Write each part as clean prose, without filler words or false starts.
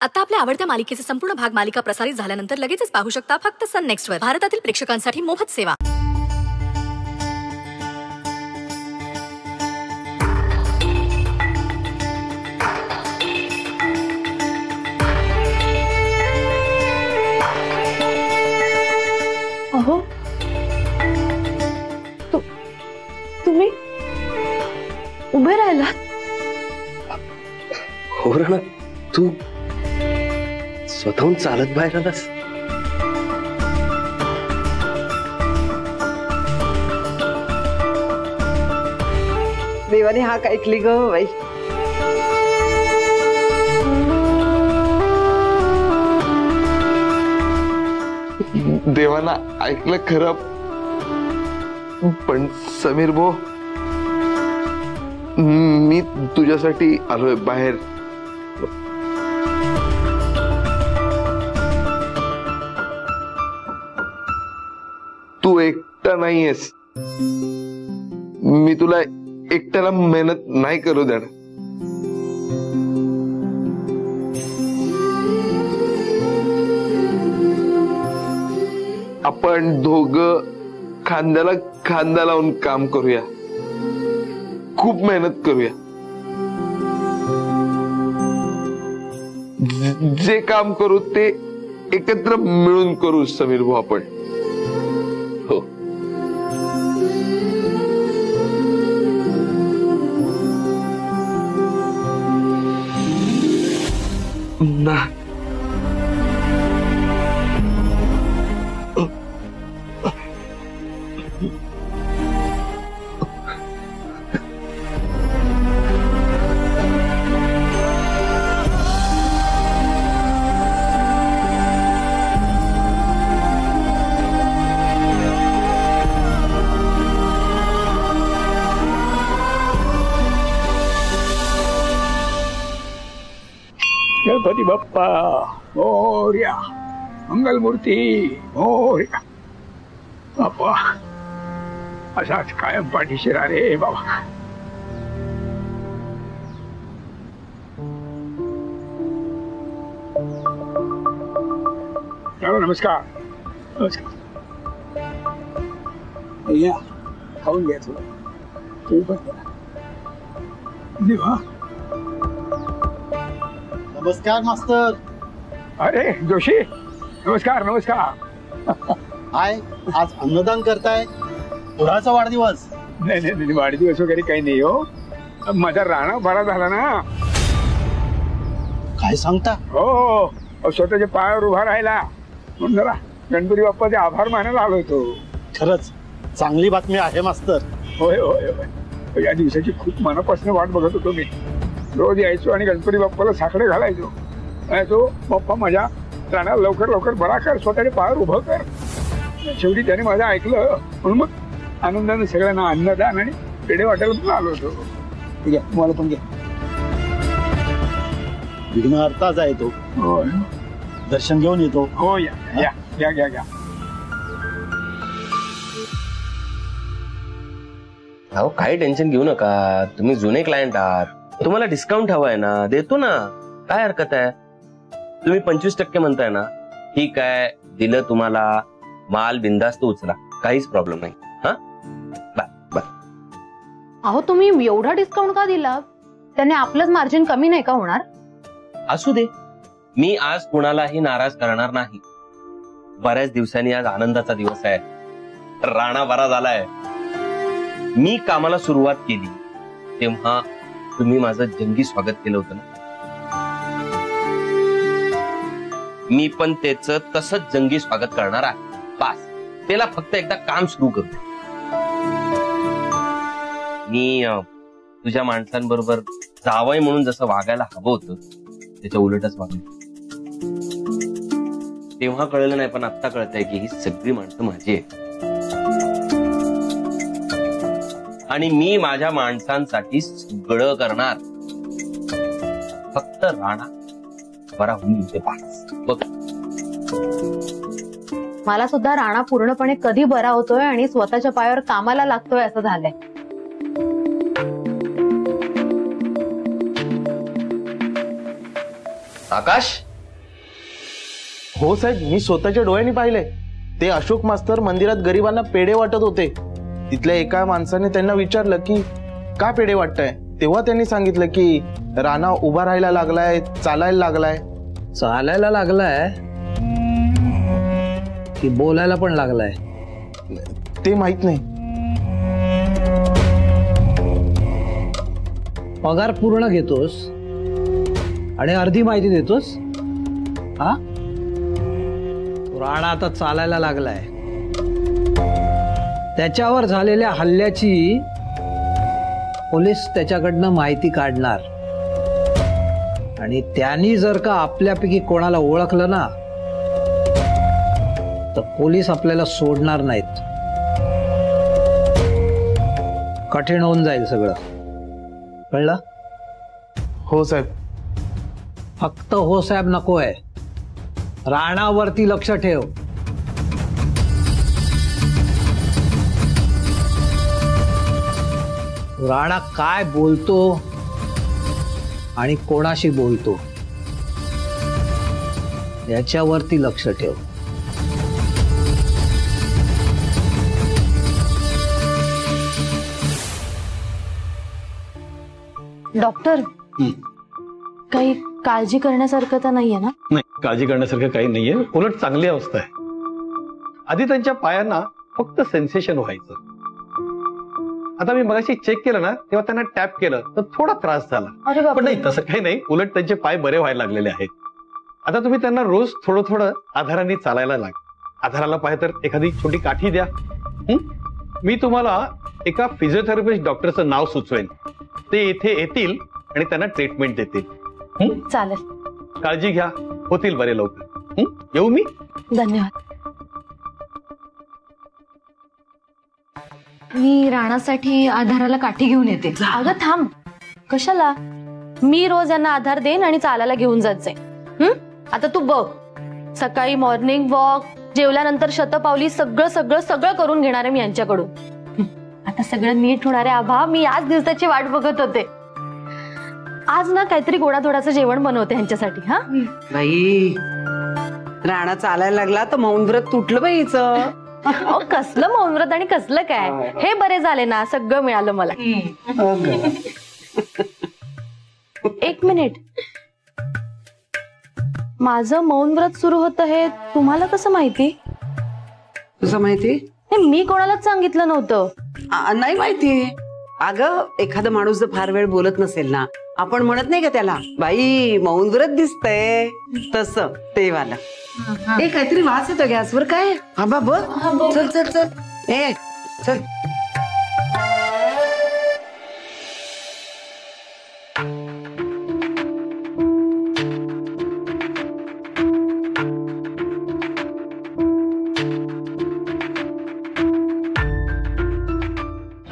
आता आपल्या आवडत्या मालिकेचे संपूर्ण भाग मालिका प्रसारित झाल्यानंतर लगेचच पाहू शकता फक्त सन नेक्स्ट वर. भारतातील प्रेक्षकांसाठी मोफत सेवा. अहो तुम्ही उभे राहिला. हो ना, तू स्वतःहून चालत बाहेर आलास. देवाने हा काय ऐकली ग बाई. देवाना ऐकलं खरं, पण समीर भाऊ, मी तुझ्यासाठी आलोय बाहेर. तू एकटा नाहीयेस. मी तुला एकट्याला मेहनत नाही करू देणार. आपण दोघं खांद्याला खांदा लावून काम करूया, खूप मेहनत करूया. जे काम करू ते एकत्र मिळून करू समीर भाऊ आपण. हो ना. गणपती बाप्पा मोरया, मंगलमूर्ती मोरया. बाप्पा असाच कायम पाठीशी राहा रे बाबा. नमस्कार. नमस्कार. या खाऊन घ्या थोडं. तुम्ही पण देवा. नमस्कार मास्तर. अरे जोशी, नमस्कार. नमस्कार. हाय, आज अन्नदान करताय, पुढाचा वाढदिवस? नाही नाही नाही, वाढदिवस वगैरे काही नाही हो. माझा राणा बरा झाला ना. काय सांगता? हो, स्वतःच्या पायावर उभा राहिला म्हणून जरा गणपती बाप्पाचे आभार मानायला आलो होतो. खरंच चांगली बातमी आहे मास्तर. होय होय होय. या दिवसाची खूप मनापासून वाट बघत होतो मी. रोज यायचो आणि गणपती बाप्पाला साकडे घालायचो. तो बाप्पा माझ्या राणाला लवकर लवकर बरा कर, स्वतःच्या पायावर उभं कर. शेवटी त्याने माझं ऐकलं म्हणून मग आनंदाने सगळ्यांना अन्नदान आणि पेढे वाटायला पण आलो होतो. ठीक आहे, तुम्हाला पण घ्या. विघ्न अर्ताचा येतो. हो, दर्शन घेऊन येतो. हो, या या या घ्या घ्या. अहो काही टेन्शन घेऊ नका, तुम्ही जुने क्लायंट आहात. तुम्हाला डिस्काउंट हवाय ना, देतो ना, काय हरकत आहे. तुम्ही 25% म्हणताय ना, ठीक आहे, दिलं तुम्हाला. माल बिंदास्त उचला, काहीच प्रॉब्लेम नाही. हा बाय. अहो तुम्ही एवढा डिस्काउंट का दिला? त्याने आपलंच मार्जिन कमी नाही का होणार? असू दे, मी आज कुणालाही नाराज करणार नाही. बऱ्याच दिवसांनी आज आनंदाचा दिवस आहे. राणा बरा झालाय. मी कामाला सुरुवात केली तेव्हा तुम्ही माझं जंगी स्वागत केलं होतं ना. मी पण त्याचं तसंच जंगी स्वागत करणार आहे. बस, त्याला फक्त एकदा काम सुरू करू. मी तुझ्या माणसांबरोबर जावई म्हणून जसं वागायला हवं होतं त्याच्या उलटच वागलं. तेव्हा कळलं नाही, पण आता कळतंय की ही सगळी माणसं माझी आहेत. आणि मी माझ्या माणसांसाठी सगळं करणार. फक्त राणा बरा होऊन येते पास बघ. मला सुद्धा राणा पूर्णपणे कधी बरा होतोय आणि स्वतःच्या पायावर कामाला लागतोय असं झालंय. आकाश, हो साहेब, मी स्वतःच्या डोळ्यांनी पाहिले. ते अशोक मास्तर मंदिरात गरिबांना पेढे वाटत होते. तिथल्या एका माणसाने त्यांना विचारलं की का पेढे वाटताय, तेव्हा त्यांनी सांगितलं की राणा उभा राहायला लागलाय, चालायला लागलाय. चालायला लागलाय की बोलायला पण लागलाय ते माहित नाही. पगार पूर्ण घेतोस आणि अर्धी माहिती देतोस. हा, राणा आता चालायला लागलाय. त्याच्यावर झालेल्या हल्ल्याची पोलीस त्याच्याकडनं माहिती काढणार आणि त्यांनी जर का आपल्यापैकी कोणाला ओळखलं ना तर पोलीस आपल्याला सोडणार नाहीत. कठीण होऊन जाईल सगळं, कळलं? हो साहेब. फक्त हो साहेब नकोय, राणावरती लक्ष ठेव. राणा काय बोलतो आणि कोणाशी बोलतो याच्यावरती लक्ष ठेव. डॉक्टर, काही काळजी करण्यासारखं तर नाहीये ना? नाही, काळजी करण्यासारखं काही नाहीये, उलट चांगली अवस्था आहे. आधी त्यांच्या पायांना फक्त सेन्सेशन व्हायचं. आता मी मगाशी चेक केलं ना, तेव्हा त्यांना टॅप केलं तर थोडा त्रास झाला. पण नाही, तसं काही नाही, उलट त्यांचे पाय बरे व्हायला लागलेले आहेत. आता तुम्ही त्यांना रोज थोडं थोडं आधाराने चालायला लाग. आधाराला पाहिजे तर एखादी छोटी काठी द्या. मी तुम्हाला एका फिजिओथेरपिस्ट डॉक्टरचं नाव सुचवेन. ते इथे येतील आणि त्यांना ट्रीटमेंट देतील. चालेल. काळजी घ्या, होतील बरे लवकर. येऊ मी? धन्यवाद. मी राणासाठी आधाराला काठी घेऊन येते. अगं थांब, कशाला? मी रोज यांना आधार देईन आणि चालायला घेऊन जात जाईन. आता तू बघ, सकाळी मॉर्निंग वॉक, जेवल्यानंतर शतपावली, सगळं सगळं सगळं करून घेणार आहे मी यांच्याकडून. आता सगळं नीट होणार आहे आभा. मी याच दिवसाची वाट बघत होते. आज ना काहीतरी गोडाधोडाचं जेवण बनवते यांच्यासाठी. हा बाई, राणा चालायला लागला तर मौन व्रत तुटलं बाईचं. कसलं मौन व्रत आणि कसलं काय, हे बरे झाले ना, सगळं मिळालं मला. एक मिनिट, माझं मौन व्रत सुरू होतं हे तुम्हाला कसं माहिती? तुझं माहिती? मी कोणालाच सांगितलं नव्हतं. नाही माहिती. अगं, एखादा माणूस जर फार वेळ बोलत नसेल ना, आपण म्हणत नाही का त्याला, बाई मौन व्रत दिसतंय, तसं ते वाला. ए, काहीतरी वास येतो गॅसवर. काय? हा बघ. चल चल चल. ए चल.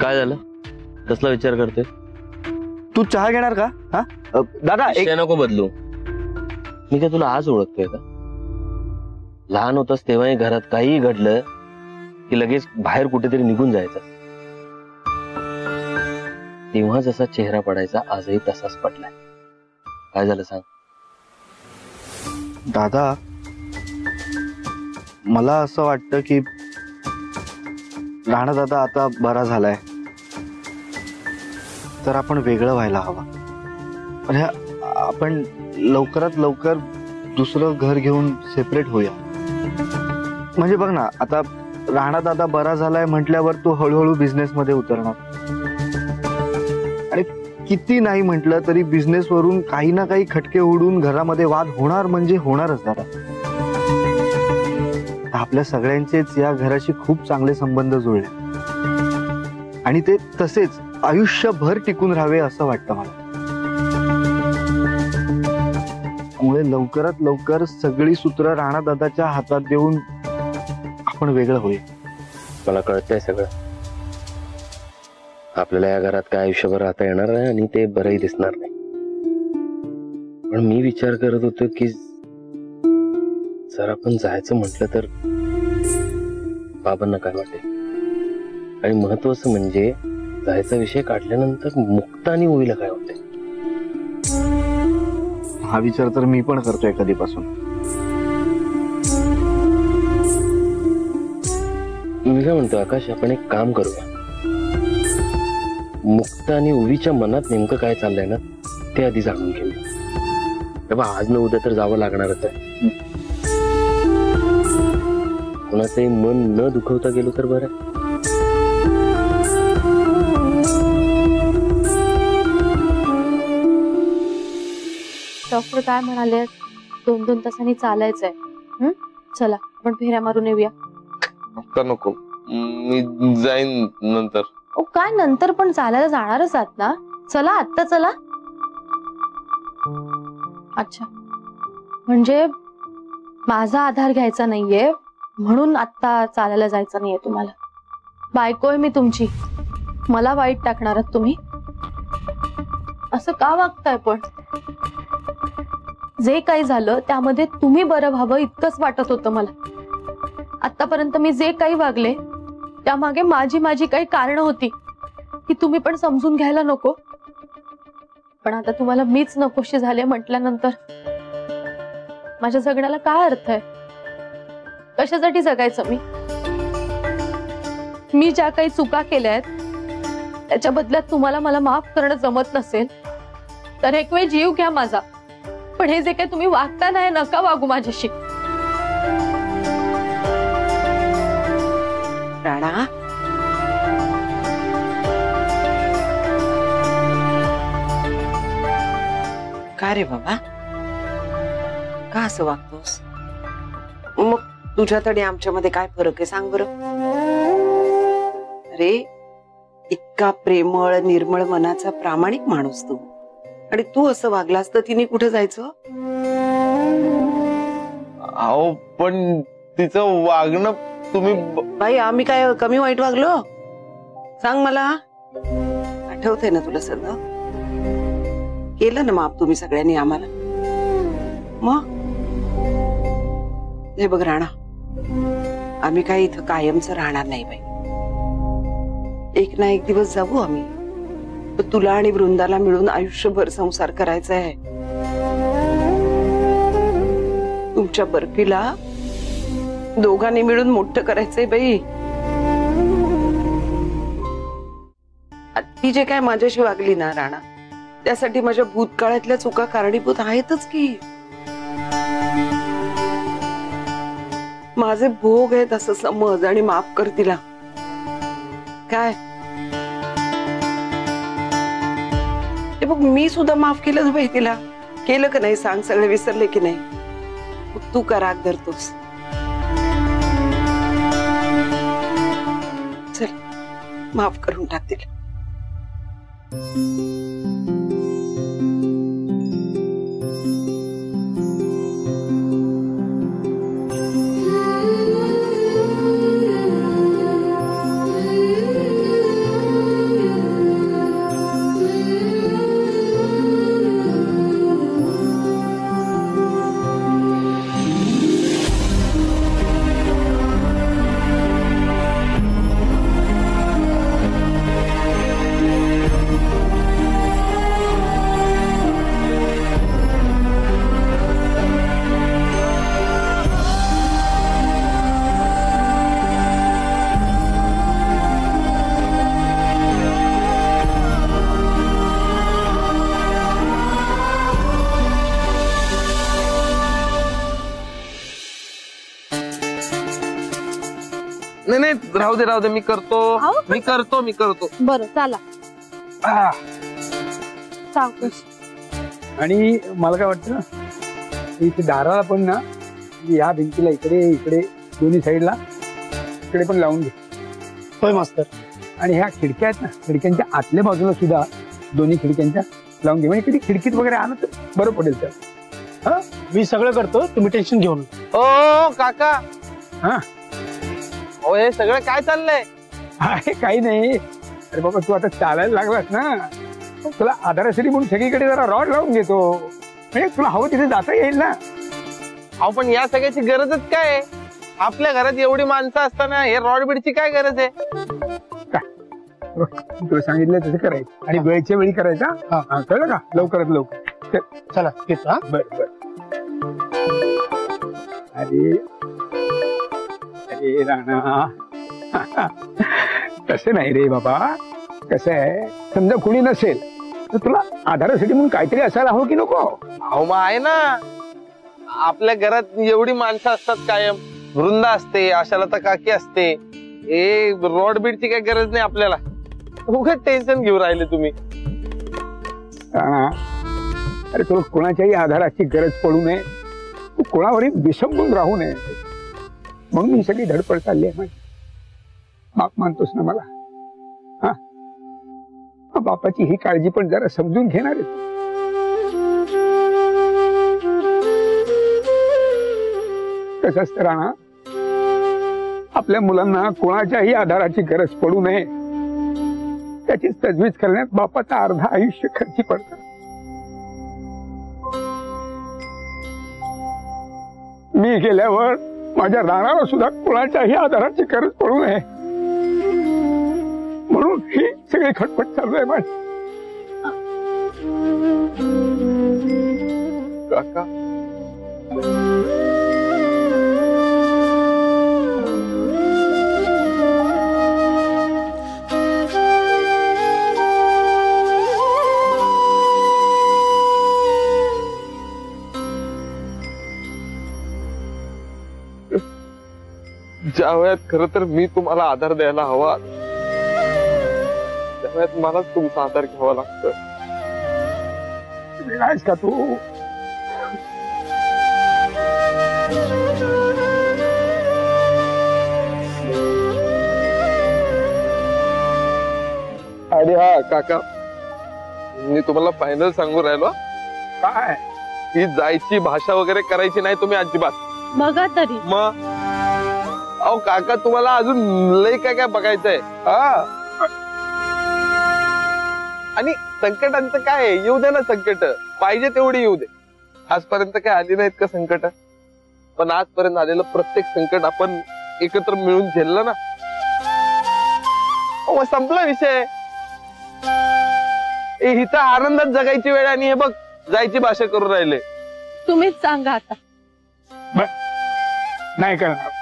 काय झालं? कसला विचार करते? तू चहा घेणार का? हा दादा, एक नको बदलू. मी काय तुला आज ओळखतोय का? लहान होतास तेव्हाही घरात काहीही घडलं की लगेच बाहेर कुठेतरी निघून जायचं. तेव्हा जसा चेहरा पडायचा आजही तसाच पडलाय. काय झालं सांग? दादा, मला असं वाटतं की राणा दादा आता बरा झालाय तर आपण वेगळं व्हायला हवं. म्हणजे आपण लवकरात लवकर दुसरं घर घेऊन सेपरेट होऊया. म्हणजे बघ ना, आता राणा दादा बरा झालाय म्हटल्यावर तो हळूहळू बिझनेस मध्ये उतरणार आणि किती नाही म्हटलं तरी बिझनेस वरून काही ना काही खटके उडून घरामध्ये वाद होणार म्हणजे होणारच. दादा, आपल्या सगळ्यांचेच या घराशी खूप चांगले संबंध जुळले आणि ते तसेच आयुष्यभर टिकून राहावे असं वाटतं मला. त्यामुळे लवकरात लवकर सगळी सूत्र राणा दादाच्या हातात देऊन आपण वेगळं होईल. मला कळतंय सगळं. आपल्याला या घरात काय आयुष्यभर राहता येणार नाही आणि ते बरंही दिसणार नाही. पण मी विचार करत होतो की जर आपण जायचं म्हटलं तर बाबांना काय वाटेल, आणि महत्वाचं म्हणजे जायचा विषय काढल्यानंतर मुक्त आणि ओवीला काय वाटेल. हा विचार तर मी पण करतोय कधीपासून. मी काय म्हणतो आकाश, आपण एक काम करूया, मुक्त आणि उवीच्या मनात नेमकं काय चाललंय ना ते आधी जाणून घेऊया. तेव्हा आज न उद्या तर जावं लागणारच आहे. कोणाचंही मन न दुखवता गेलो तर बरं. डॉक्टर काय म्हणाले, 2-2 तासांनी चालायचंय. चला आपण फेऱ्या मारून येऊया. आता नको, मी जाईन नंतर. काय नंतर, पण चालायला जाणारच आहात ना. चला आत्ता चला. अच्छा, म्हणजे माझा आधार घ्यायचा नाहीये म्हणून आत्ता चालायला जायचं नाहीये तुम्हाला. बायकोय मी तुमची, मला वाईट टाकणार आहात तुम्ही. असं का वागताय पण? जे काही झालं त्यामध्ये तुम्ही बरं व्हावं इतकंच वाटत होतं मला. आतापर्यंत मी जे काही वागले त्यामागे माझी काही कारण होती की तुम्ही पण समजून घ्यायला नको. पण आता तुम्हाला मीच नकोशी झाले म्हटल्यानंतर माझ्या जगण्याला काय अर्थ आहे? कशासाठी जगायचं मी ज्या काही चुका केल्या आहेत त्याच्या बदल्यात तुम्हाला मला माफ करणं जमत नसेल तर एक वेळ जीव घ्या माझा. पण हे जे काही तुम्ही वागता नाही, नका वागू माझ्याशी. राणा, का रे बाबा, का असं वागतोस? मग तुझ्यात आणि आमच्यामध्ये काय फरक आहे सांग बरं. अरे इतका प्रेमळ निर्मळ मनाचा प्रामाणिक माणूस तू, आणि तू असं वागलास तर तिने कुठे जायचं? अहो पण तिचं वागणं तुम्ही. बाई आम्ही काय कमी वाईट वागलो सांग मला? आठवतंय ना तुला सगळं? केलं ना माफ तुम्ही सगळ्यांनी आम्हाला. मग हे बघ राणा, आम्ही काय इथं कायमचं राहणार नाही बाई. एक ना एक दिवस जाऊ आम्ही. पण तुला आणि वृंदाला मिळून आयुष्यभर संसार करायचा आहे. तुमच्या बर्फीला दोघांनी मिळून मोठं करायचंय बाई. ती जे काय माझ्याशी वागली ना राणा, त्यासाठी माझ्या भूतकाळातल्या चुका कारणीभूत आहेतच की. माझे भोग आहेत असं समज आणि माफ कर तिला. काय ते बघ, मी सुद्धा माफ केलं बाई तिला. केलं का नाही सांग? सगळे विसरले की नाही? तू का राग धरतोस? चल माफ करून टाक तिला. नाही राहू दे, मी करतो. बरं चला. आणि मला काय वाटतं ना, इथे दाराला पण ना, या भिंतीला इकडे दोन्ही साईडला इकडे पण लावून घे. होय मास्तर. आणि ह्या खिडक्या आहेत ना, खिडक्यांच्या आतल्या बाजूला सुद्धा दोन्ही खिडक्यांच्या लावून घे. म्हणजे खिडकीत वगैरे आलं तर बरं पडेल. तर हा मी सगळं करतो, तुम्ही टेन्शन घेऊन. ओ काका, हा हे सगळं काय चाललंय? आहे काही नाही. अरे बाबा तू आता चालायला लागलास ना, तुला आधारासाठी म्हणून सगळीकडे जरा रॉड लावून घेतो. म्हणजे तुला हवं तिथे जाता येईल ना. अहो पण या सगळ्याची गरजच काय? आपल्या घरात एवढी माणसं असताना हे रॉड बीडची काय गरज आहे? तुला सांगितलं तसं करायचं आणि वेळच्या वेळी करायचा. कळलं का? लवकरात लवकर. चला घेतो. बर. अरे राणा, तसं नाही रे बाबा. कसं आहे, समजा कुणी नसेल तर तुला आधारासाठी म्हणून काहीतरी असायला हवं की नको? अहो मग आहे ना, आपल्या घरात एवढी माणसं असतात कायम. वृंदा असते, आशालता काकी असते. ए रॉड बीडची काही गरज नाही आपल्याला. उगाच टेन्शन घेऊन राहिले तुम्ही. अरे तुला कोणाच्याही आधाराची गरज पडू नये, तू कोणावरही विसंबून राहू नये, म्हणून ही सगळी धडपड चालली आहे माझी. बाप मानतोस ना मला? हा, बापाची ही काळजी पण जरा समजून घेणार आहे. कसं असतं राणा, आपल्या मुलांना कोणाच्याही आधाराची गरज पडू नये त्याची तजवीज करण्यात बापाचं अर्धा आयुष्य खर्ची पडतं. मी गेल्यावर माझ्या राणाला सुद्धा कोणाच्याही आधाराची गरज पडू नये म्हणून ही सगळी खटपट चालू आहे माझी. काका ज्या वयात खरं तर मी तुम्हाला आधार द्यायला हवा, त्या वयात मलाच तुमचा आधार घ्यावा लागतं. आहेस का तू? आणि हा काका, मी तुम्हाला फायनल सांगू राहिलो, काय ही जायची भाषा वगैरे करायची नाही तुम्ही अजिबात. बघा तरी मग अहो काका, तुम्हाला अजून लय काय काय बघायचंय. आणि संकटांचं काय, येऊ दे ना संकट, पाहिजे तेवढी येऊ दे. आजपर्यंत काय आली नाहीत का संकट? पण आजपर्यंत आलेलं प्रत्येक संकट आपण एकत्र मिळून झेललं ना, मग संपला विषय. हिचा आनंदात जगायची वेळ आणि हे बघ जायची भाषा करून राहिले. तुम्हीच सांगा आता. नाही करणार.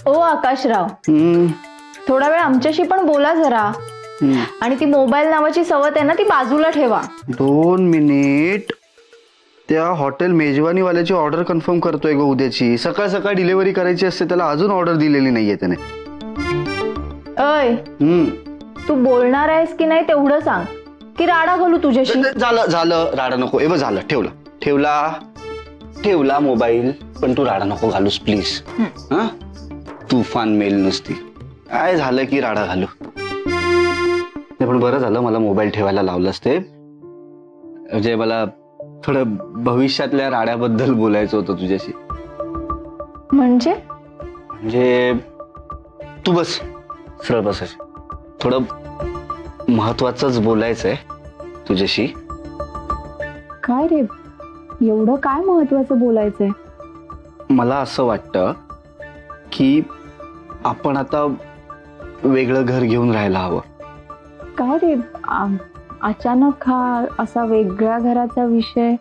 ओ आकाशराव, थोडा वेळ आमच्याशी पण बोला जरा. आणि ती मोबाईल नावाची सवत आहे ना, ती बाजूला ठेवा. 2 मिनिट. त्या हॉटेल मेजवानीवाल्याची ऑर्डर कन्फर्म करतोय ग उद्याची. सकाळ सकाळ डिलिव्हरी करायची असते, त्याला अजून ऑर्डर दिलेली नाहीये त्याने. अय, तू बोलणार आहेस की नाही तेवढं सांग, की राडा घालू तुझ्याशी? झालं राडा नको. ए झालं, ठेवला मोबाईल. पण तू राडा नको घालूस प्लीज. हा, तुफान मेल नुसती. काय झालं की राडा घालू. पण बरं झालं मला मोबाईल ठेवायला लावलंस ते. म्हणजे मला थोडं भविष्यातल्या राड्याबद्दल बोलायचं होतं तुझ्याशी. म्हणजे तू बस, सरळ बस. थोडं महत्वाचंच बोलायचंय तुझ्याशी. काय रे, एवढं काय महत्वाचं बोलायचंय? मला असं वाटतं की आपण आता वेगळं घर घेऊन राहायला हवं. काय रे, अचानक हा असा वेगळ्या घराचा विषय?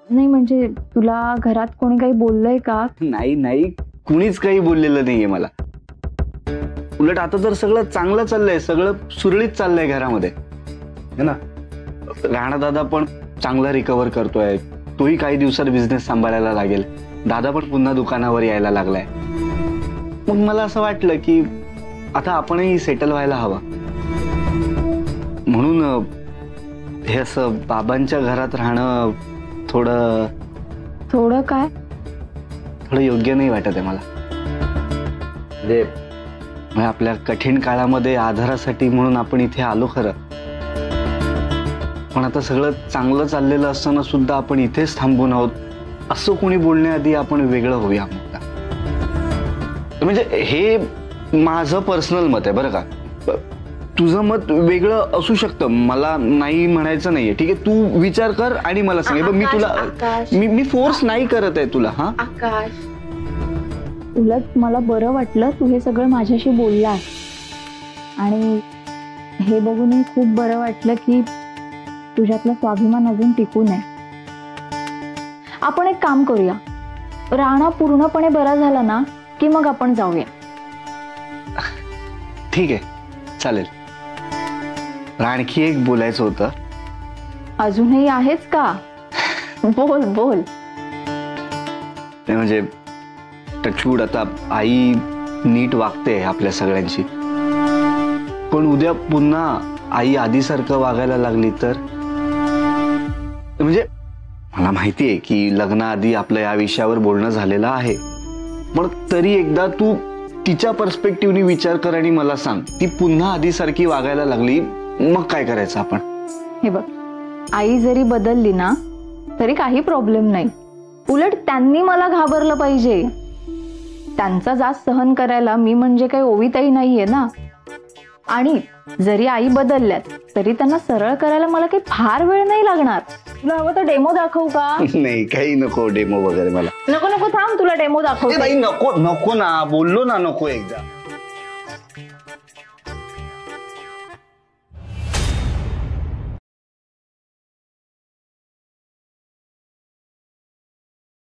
नाही म्हणजे तुला घरात कोणी काही बोललंय का? नाही, कुणीच काही बोललेलं नाहीये मला. उलट आता तर सगळं चांगलं चाललंय, सगळं सुरळीत चाललंय घरामध्ये, है ना. राणा दादा पण चांगला रिकव्हर करतोय. तोही काही दिवसात बिझनेस सांभाळायला लागेल. दादा पण पुन्हा दुकानावर यायला लागलाय. मग मला असं वाटलं की आता आपणही सेटल व्हायला हवं. म्हणून हे असं बाबांच्या घरात राहणं थोडं काय, थोडं योग्य नाही वाटत आहे मला. म्हणजे आपल्या कठीण काळामध्ये आधारासाठी म्हणून आपण इथे आलो खरं, पण आता सगळं चांगलं चाललेलं असताना सुद्धा आपण इथेच थांबून आहोत असं कोणी बोलण्याआधी आपण वेगळं होऊया. म्हणजे हे माझं पर्सनल मत आहे बरं का. तुझं मत वेगळं असू शकतं, मला नाही म्हणायचं नाहीये. ठीक आहे, तू विचार कर आणि मला सांग. मी तुला मी फोर्स नाही करत आहे तुला. हा आकाश, उलट मला बरं वाटलं तू हे सगळं माझ्याशी बोललास, आणि हे बघूनही खूप बरं वाटलं की तुझ्यातला स्वाभिमान अजून टिकून आहे. आपण एक काम करूया, राणा पूर्णपणे बरा झाला ना की मग आपण जाऊया. ठीक आहे, चालेल. आणखी एक बोलायचं होतं. अजूनही आहेच का? बोल बोल. नाही म्हणजे टचवूड, आता आई नीट वागते आपल्या सगळ्यांशी, पण उद्या पुन्हा आई आधीसारखं वागायला लागली तर? म्हणजे मला माहितीये की लग्नाआधी आपलं या विषयावर बोलणं झालेलं आहे, पण तरी एकदा तू तिच्या पर्स्पेक्टिव्हनी विचार कर आणि मला सांग, ती पुन्हा आधीसारखी वागायला लागली मग काय करायचं आपण? हे बघ, आई जरी बदलली ना तरी काही प्रॉब्लेम नाही. उलट त्यांनी मला घाबरलं पाहिजे. त्यांचा जास्त सहन करायला मी म्हणजे काही ओवीताई नाहीये ना. आणि जरी आई बदलल्यात तरी त्यांना सरळ करायला मला काही फार वेळ नाही लागणार. तुला हवं तर डेमो दाखवू का? नाही, काही नको डेमो वगैरे मला. नको नको, थांब, तुला डेमो दाखवते. नको नको ना, बोललो ना नको एकदा.